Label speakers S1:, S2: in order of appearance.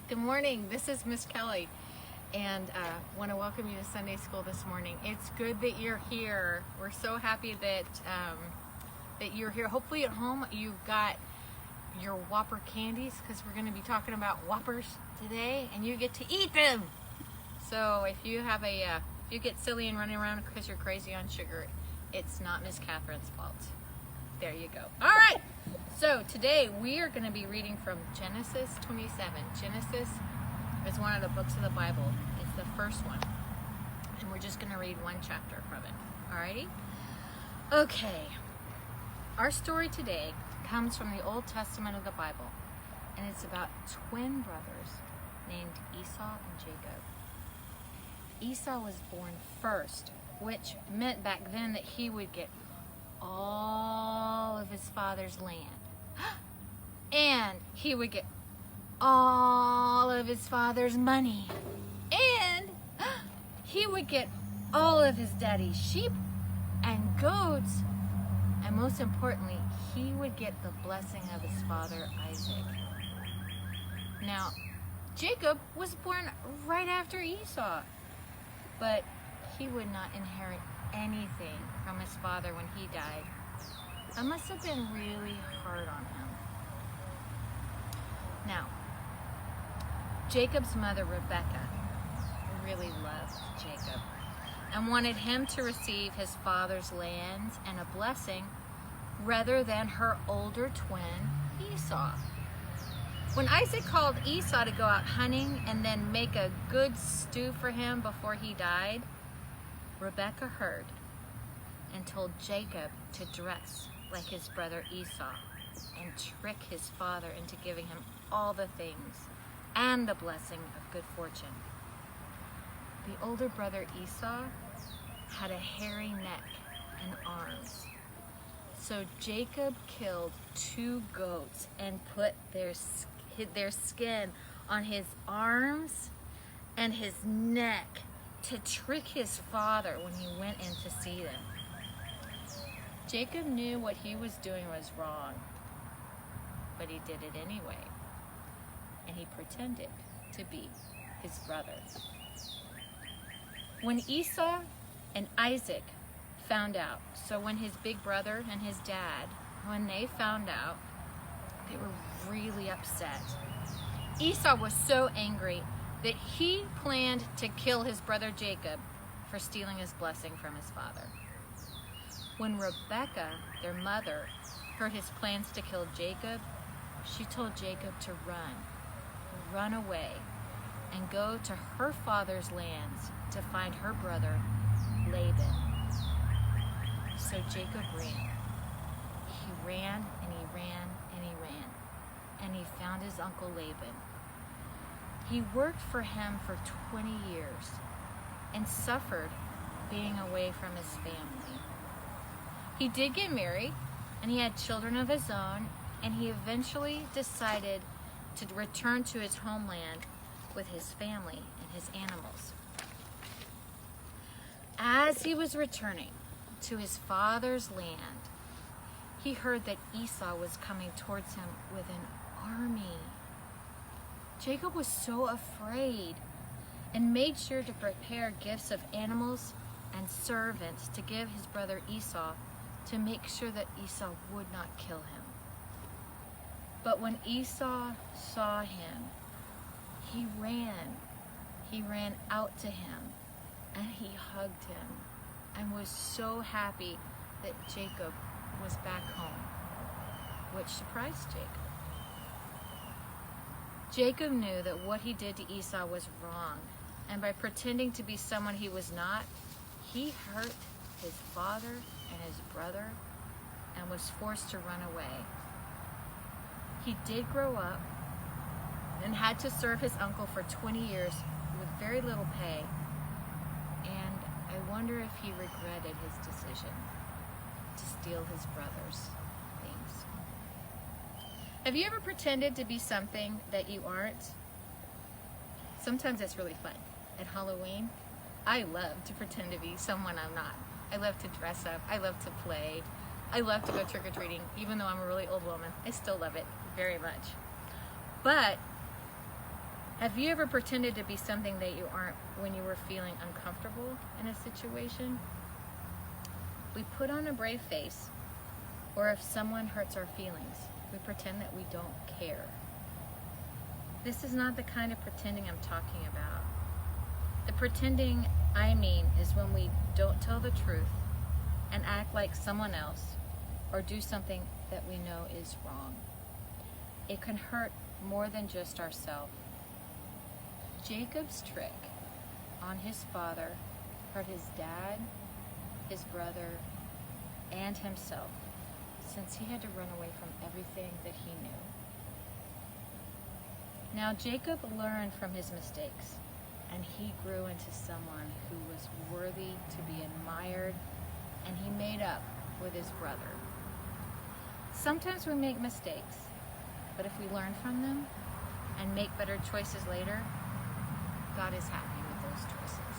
S1: Good morning. This is Miss Kellie, and want to welcome you to Sunday School this morning. It's good that you're here. We're so happy that that you're here. Hopefully at home you've got your Whopper candies, because we're going to be talking about Whoppers today, and you get to eat them. So if you have if you get silly and running around because you're crazy on sugar, it's not Miss Catherine's fault. There you go. All right. So today we are going to be reading from Genesis 27. Genesis is one of the books of the Bible. It's the first one. And we're just going to read one chapter from it. Alrighty? Okay. Our story today comes from the Old Testament of the Bible. And it's about twin brothers named Esau and Jacob. Esau was born first, which meant back then that he would get all of his father's land. And he would get all of his father's money. And he would get all of his daddy's sheep and goats. And most importantly, he would get the blessing of his father Isaac. Now, Jacob was born right after Esau. But he would not inherit anything from his father when he died. That must have been really hard on him. Now, Jacob's mother, Rebecca, really loved Jacob and wanted him to receive his father's lands and a blessing rather than her older twin, Esau. When Isaac called Esau to go out hunting and then make a good stew for him before he died, Rebecca heard and told Jacob to dress like his brother Esau and trick his father into giving him all the things and the blessing of good fortune. The older brother Esau had a hairy neck and arms. So Jacob killed 2 goats and put their skin on his arms and his neck to trick his father when he went in to see them. Jacob knew what he was doing was wrong, but he did it anyway, and he pretended to be his brother. When Esau and Isaac found out, so when his big brother and his dad, when they found out, they were really upset. Esau was so angry that he planned to kill his brother Jacob for stealing his blessing from his father. When Rebecca, their mother, heard his plans to kill Jacob, she told Jacob to run away, and go to her father's lands to find her brother Laban. So Jacob ran. He ran and he ran and he ran, and he found his uncle Laban. He worked for him for 20 years and suffered being away from his family. He did get married, and he had children of his own, and he eventually decided to return to his homeland with his family and his animals. As he was returning to his father's land, he heard that Esau was coming towards him with an army. Jacob was so afraid and made sure to prepare gifts of animals and servants to give his brother Esau to make sure that Esau would not kill him. But when Esau saw him, he ran out to him, and he hugged him and was so happy that Jacob was back home, which surprised Jacob. Jacob knew that what he did to Esau was wrong, and by pretending to be someone he was not, he hurt his father and his brother and was forced to run away. He did grow up and had to serve his uncle for 20 years with very little pay, and I wonder if he regretted his decision to steal his brother's things. Have you ever pretended to be something that you aren't? Sometimes it's really fun. At Halloween, I love to pretend to be someone I'm not. I love to dress up. I love to play. I love to go trick-or-treating. Even though I'm a really old woman, I still love it very much. But Have you ever pretended to be something that you aren't when you were feeling uncomfortable in a situation? We put on a brave face, or if someone hurts our feelings, we pretend that we don't care. This is not the kind of pretending I'm talking about. The pretending I mean is when we don't tell the truth and act like someone else or do something that we know is wrong. It can hurt more than just ourselves. Jacob's trick on his father hurt his dad, his brother, and himself, since he had to run away from everything that he knew. Now Jacob learned from his mistakes, and he grew into someone who was worthy to be admired, and he made up with his brother. Sometimes we make mistakes, but if we learn from them and make better choices later, God is happy with those choices.